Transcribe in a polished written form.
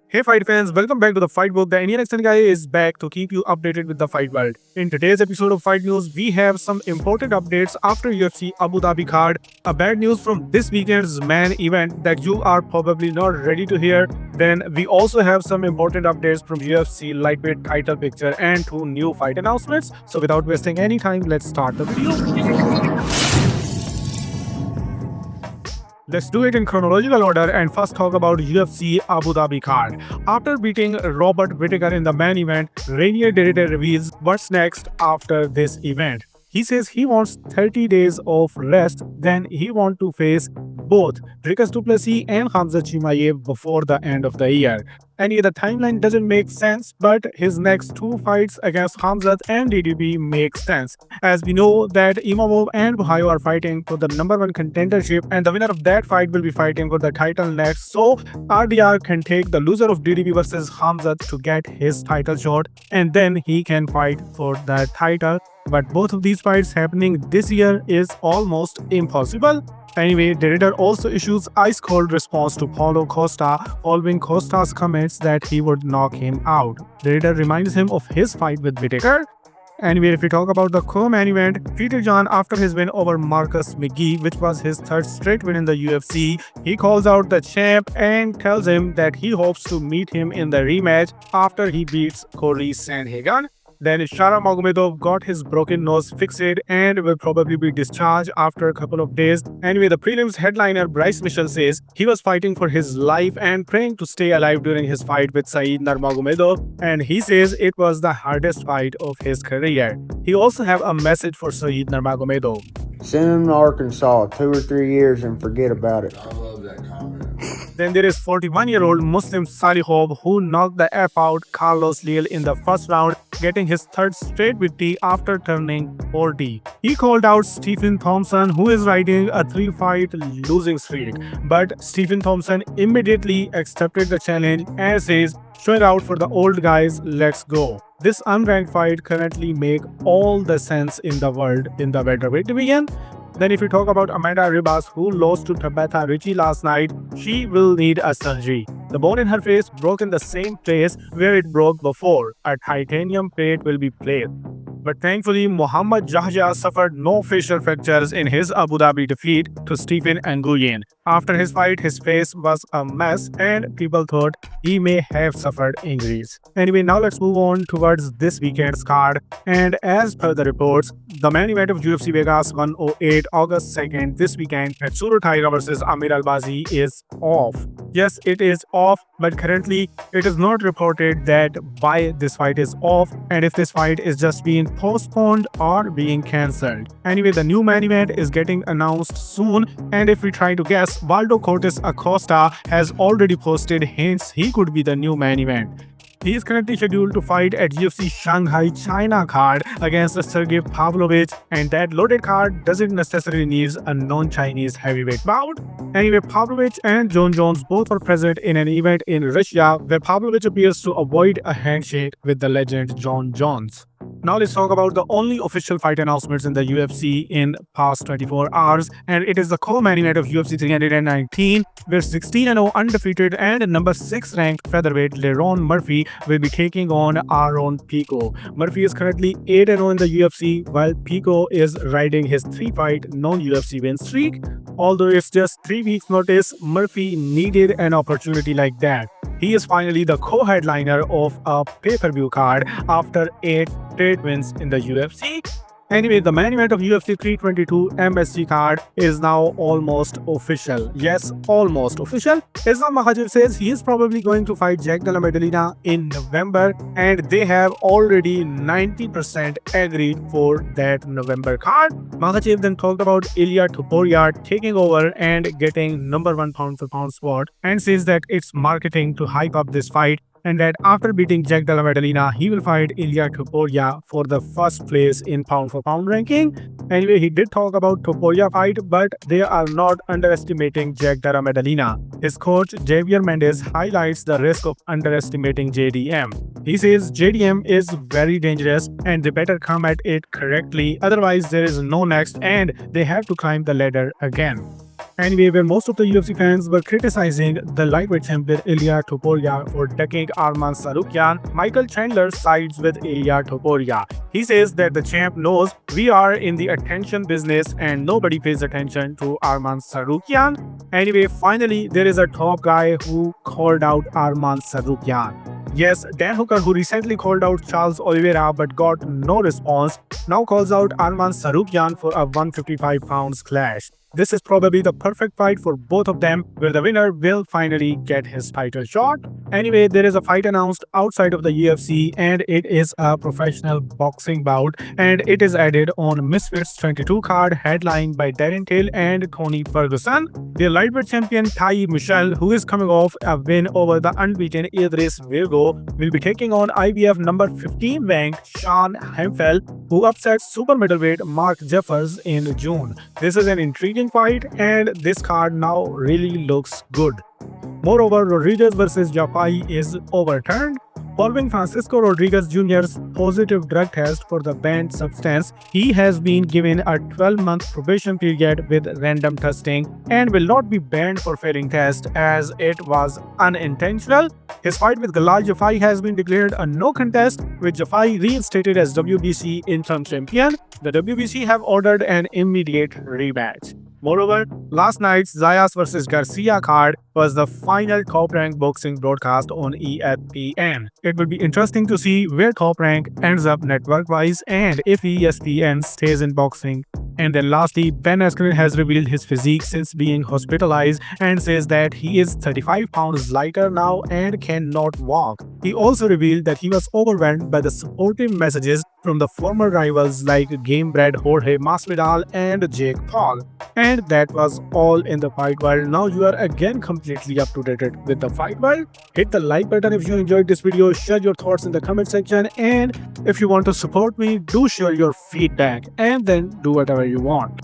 Hey fight fans, welcome back to the Fight Book. The Indian accent guy is back to keep you updated with the fight world. In today's episode of Fight News, we have some important updates after UFC Abu Dhabi card, a bad news from this weekend's man event that you are probably not ready to hear. Then we also have some important updates from UFC lightweight title picture and two new fight announcements. So without wasting any time, let's start the video. Let's do it in chronological order and first talk about UFC Abu Dhabi card. After beating Robert Whittaker in the main event, Rainier Derrida reveals what's next after this event. He says he wants 30 days of rest, then he wants to face both Dricus du Plessis and Khamzat Chimaev before the end of the year. The timeline doesn't make sense, but his next two fights against Khamzat and DDP make sense. As we know that Imavov and Ohio are fighting for the number one contendership, and the winner of that fight will be fighting for the title next. So RDR can take the loser of DDP versus Khamzat to get his title shot, and then he can fight for that title. But both of these fights happening this year is almost impossible. Anyway, Derrida also issues ice-cold response to Paulo Costa following Costa's comments that he would knock him out. Derrida reminds him of his fight with Whittaker. Anyway, if we talk about the co-main event, Peter Jan, after his win over Marcus McGee, which was his third straight win in the UFC, he calls out the champ and tells him that he hopes to meet him in the rematch after he beats Corey Sandhagen. Then Nurmagomedov got his broken nose fixed and will probably be discharged after a couple of days. Anyway, the prelims headliner Bryce Mitchell says he was fighting for his life and praying to stay alive during his fight with Saeed Nurmagomedov, and he says it was the hardest fight of his career. He also have a message for Saeed Nurmagomedov. Send him to Arkansas 2 or 3 years and forget about it. I love that comment. Then there is 41-year-old Muslim Salihov who knocked the F out Carlos Leal in the first round, getting his third straight victory after turning 40. He called out Stephen Thompson, who is riding a 3-fight losing streak. But Stephen Thompson immediately accepted the challenge and says, "Show it out for the old guys, let's go." This unranked fight currently make all the sense in the world in the welterweight division. Then if we talk about Amanda Ribas, who lost to Tabitha Ricci last night, she will need a surgery. The bone in her face broke in the same place where it broke before. A titanium plate will be placed. But thankfully, Muhammad Jahja suffered no facial fractures in his Abu Dhabi defeat to Stephen Nguyen. After his fight, his face was a mess and people thought he may have suffered injuries. Anyway, now let's move on towards this weekend's card. And as per the reports, the main event of UFC Vegas 108 August 2nd this weekend, Katsuro Taira versus Amir Albazi is off. Yes, it is off, but currently it is not reported that why this fight is off and if this fight is just being postponed or being cancelled. Anyway, the new main event is getting announced soon, and if we try to guess, Waldo Cortes Acosta has already posted hints he could be the new main event. He is currently scheduled to fight at UFC Shanghai China card against Sergey Pavlovich, and that loaded card doesn't necessarily need a non-Chinese heavyweight bout. Anyway, Pavlovich and Jon Jones both were present in an event in Russia where Pavlovich appears to avoid a handshake with the legend Jon Jones. Now let's talk about the only official fight announcements in the UFC in past 24 hours, and it is the co-main event of UFC 319 where 16-0 undefeated and number 6 ranked featherweight Lerone Murphy will be taking on Aaron Pico. Murphy is currently 8-0 in the UFC while Pico is riding his 3-fight non-UFC win streak. Although it's just 3 weeks notice, Murphy needed an opportunity like that. He is finally the co-headliner of a pay-per-view card after 8 straight wins in the UFC. Anyway, the main event of UFC 322 MSG card is now almost official. Yes, almost official. Islam Makhachev says he is probably going to fight Jack Della Maddalena in November, and they have already 90% agreed for that November card. Makhachev then talked about Ilia Topuria taking over and getting number 1 pound-for-pound spot, and says that it's marketing to hype up this fight, and that after beating Jack Della Maddalena, he will fight Ilia Topuria for the first place in pound-for-pound ranking. Anyway, he did talk about Topuria fight, but they are not underestimating Jack Della Maddalena. His coach Javier Mendez highlights the risk of underestimating JDM. He says JDM is very dangerous and they better come at it correctly, otherwise there is no next and they have to climb the ladder again. Anyway, where most of the UFC fans were criticizing the lightweight champion Ilia Topuria for decking Arman Tsarukyan, Michael Chandler sides with Ilia Topuria. He says that the champ knows we are in the attention business and nobody pays attention to Arman Tsarukyan. Anyway, finally, there is a top guy who called out Arman Tsarukyan. Yes, Dan Hooker, who recently called out Charles Oliveira but got no response, now calls out Arman Tsarukyan for a 155 pounds clash. This is probably the perfect fight for both of them, where the winner will finally get his title shot. Anyway, there is a fight announced outside of the UFC, and it is a professional boxing bout, and it is added on Misfits 22 card, headlined by Darren Till and Tony Ferguson. The lightweight champion Tai Michel, who is coming off a win over the unbeaten Idris Virgo, will be taking on IBF number 15 ranked Sean Hemphill, who upset super middleweight Mark Jeffers in June. This is an intriguing fight, and this card now really looks good. Moreover, Rodriguez vs. Jafai is overturned. Following Francisco Rodriguez Jr.'s positive drug test for the banned substance, he has been given a 12-month probation period with random testing and will not be banned for failing test as it was unintentional. His fight with Galal Jafai has been declared a no contest, with Jafai reinstated as WBC interim champion. The WBC have ordered an immediate rematch. Moreover, last night's Zayas vs. Garcia card was the final Top Rank boxing broadcast on ESPN. It will be interesting to see where Top Rank ends up network-wise and if ESPN stays in boxing. And then lastly, Ben Askren has revealed his physique since being hospitalized and says that he is 35 pounds lighter now and cannot walk. He also revealed that he was overwhelmed by the supportive messages from the former rivals like game-bred Jorge Masvidal and Jake Paul. And that was all in the fight world. Now you are again completely up to date with the fight world. Hit the like button if you enjoyed this video, share your thoughts in the comment section, and if you want to support me, do share your feedback and then do whatever you want.